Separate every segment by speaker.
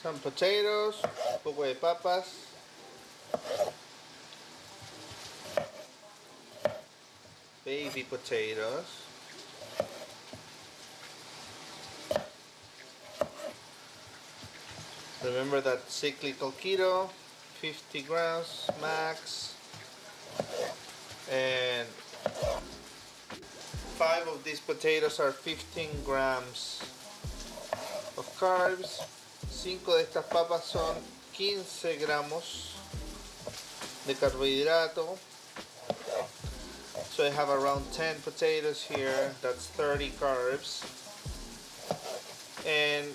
Speaker 1: Some potatoes, un poco de papas. Baby potatoes. Remember that cyclical keto, 50 grams max. And 5 of these potatoes are 15 grams of carbs. 5 de estas papas son 15 gramos de carbohidrato. So I have around 10 potatoes here, that's 30 carbs. And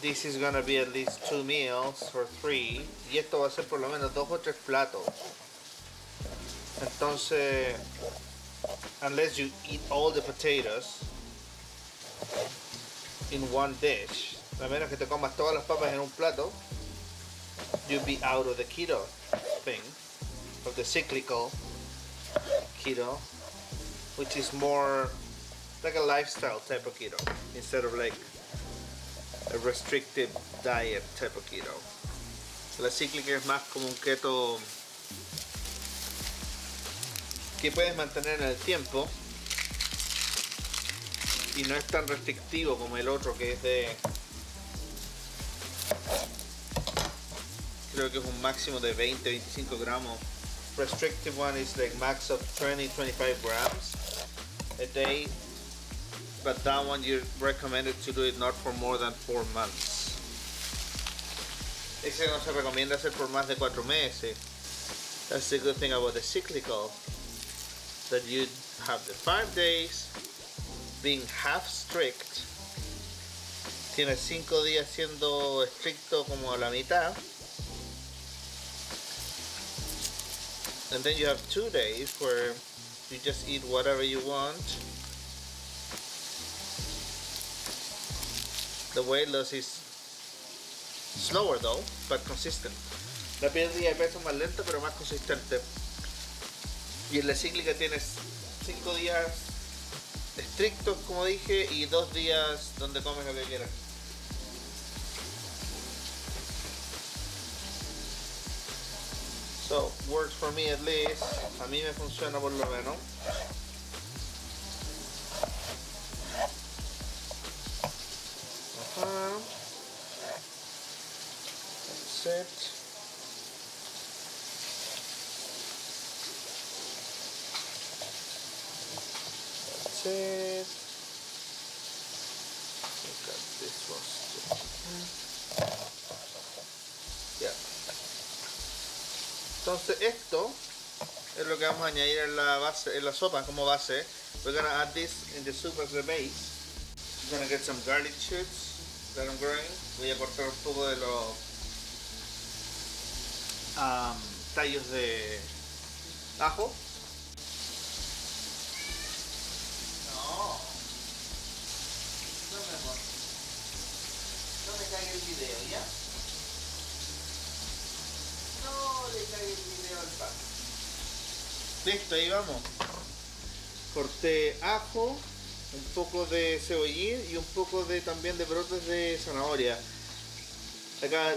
Speaker 1: this is gonna be at least 2 meals or 3. Y esto va a ser por lo menos 2 o 3 platos. Entonces, unless you eat all the potatoes in one dish, a menos que te comas todas las papas en un plato, you'll be out of the keto thing, of the cyclical keto, which is more like a lifestyle type of keto instead of like a restrictive diet type of keto. La cíclica es más como un keto que puedes mantener en el tiempo y no es tan restrictivo como el otro que es de, creo que es un máximo de 20-25 gramos. Restrictive one is like max of 20-25 grams a day, but that one you're recommended to do it not for more than 4 months. Ese no se recomienda hacer por más de 4 meses. That's the good thing about the cyclical, that you have the 5 days being half strict. Tienes 5 días siendo estricto como a la mitad. And then you have 2 days where you just eat whatever you want. The weight loss is slower though, but consistent. La pérdida de peso es más lenta pero más consistente. Y en la cíclica tienes 5 días estrictos, como dije, y 2 días donde comes lo que quieras. So, works for me at least. A mí me funciona por lo menos. That's it. That's it. Look at this one. Yeah. Entonces esto es lo que vamos a añadir en la base, en la sopa como base. We're gonna add this in the soup as the base. We're gonna get some garlic shoots that I'm growing. Voy a cortar un poco de los tallos de ajo. No mi amor, no me caiga el video, ¿ya? No le caiga el video al pan. Listo, ahí vamos. Corté ajo, un poco de cebollín y un poco de también de brotes de zanahoria. I got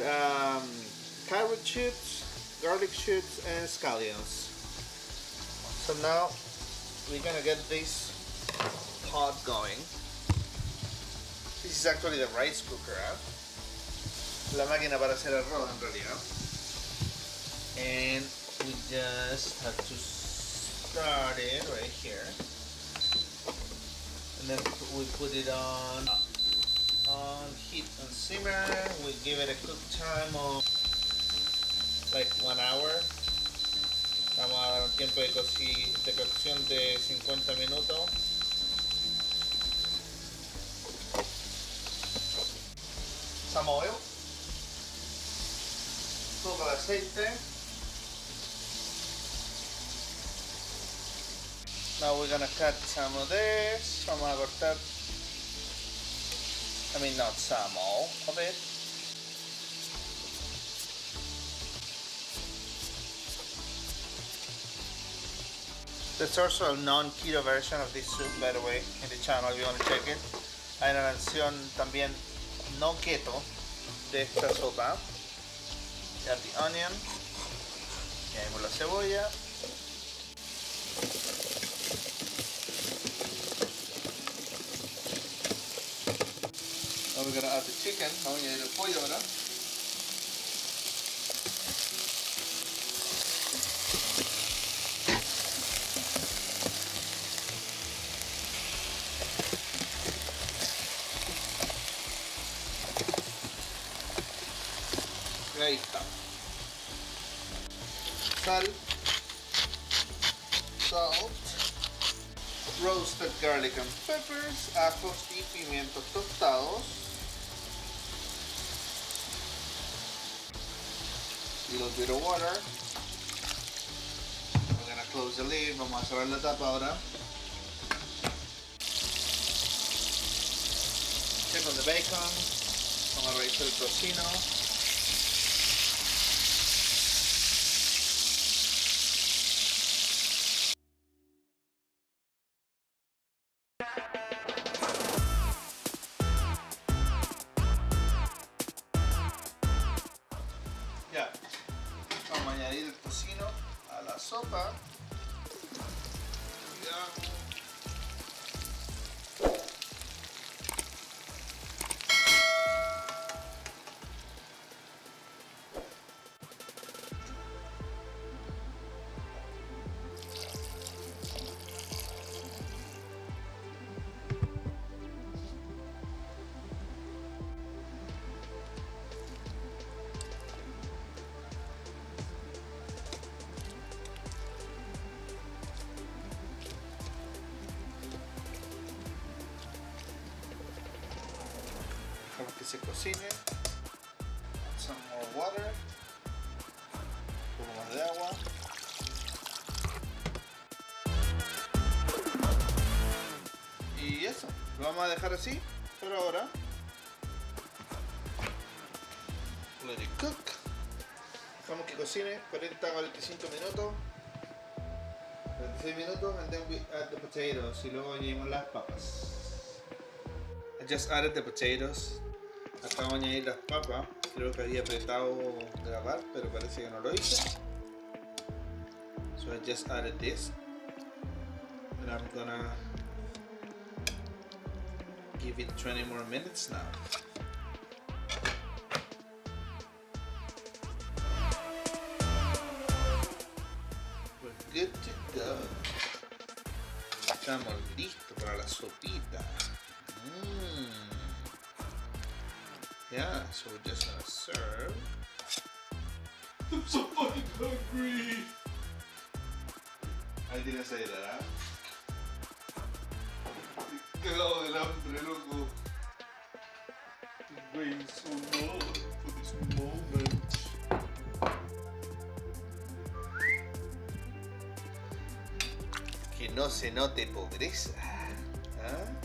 Speaker 1: carrot shoots, garlic shoots, and scallions. So now we're gonna get this pot going. This is actually the rice cooker, la máquina para hacer arroz en realidad. And we just have to start it right here. And then we put it on heat and simmer. We give it a cook time of like 1 hour. Vamos a dar un tiempo de cocción de 50 minutos. Some oil, un poco de aceite. Now we're gonna cut some of this. Vamos a cortar, I mean not some, all of it. There's also a non-keto version of this soup, by the way, in the channel if you want to check it. Hay una versión también no keto de esta sopa. Add the onion. Y añadimos la cebolla. Now we're gonna add the chicken. Vamos a añadir el pollo ahora. Y ahí está. Sal, salt, roasted garlic and peppers, ajos y pimientos tostados. Little bit of water. We're gonna close the lid. Vamos a cerrar la tapa ahora. Check on the bacon. Vamos a revisar el tocino. Ya, vamos a añadir el tocino a la sopa. Dejamos que se cocine. Add some more water. Un poco más de agua. Y eso, lo vamos a dejar así por ahora. Let it cook. Dejamos que cocine 40-45 minutos. 46 minutos, and then we add the potatoes. Y luego añadimos las papas. I just added the potatoes. Acabo de añadir las papas. Creo que había apretado grabar, pero parece que no lo hice. So I just added this. And I'm gonna give it 20 more minutes now. We're good to go. Estamos listos para la sopita. Yeah, so we're just gonna serve. I'm so fucking hungry. Ahí tienes ahí, ¿verdad? Cagado del hambre, loco. Waiting so long for this moment. Que no se note pobreza. ¿Ah?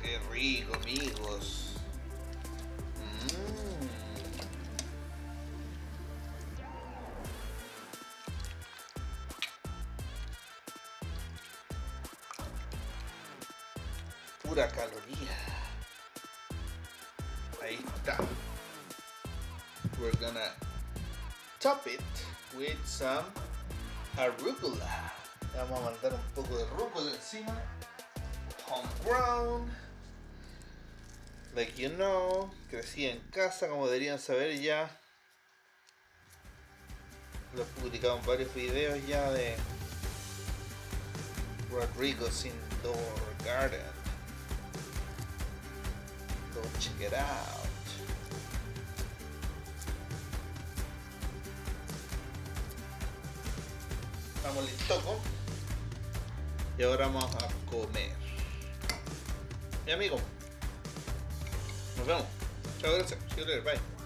Speaker 1: Qué rico, amigos. Pura caloría. Ahí está. We're gonna top it with some arugula. Vamos a mandar un poco de rúcula encima. Homegrown, like you know, crecí en casa, como deberían saber ya. Lo he publicado en varios videos ya de Rodrigo's Indoor Garden. Go check it out. Estamos listos. Y ahora vamos a comer. Mi amigo, nos vemos. Chao, gracias. See you later. Bye.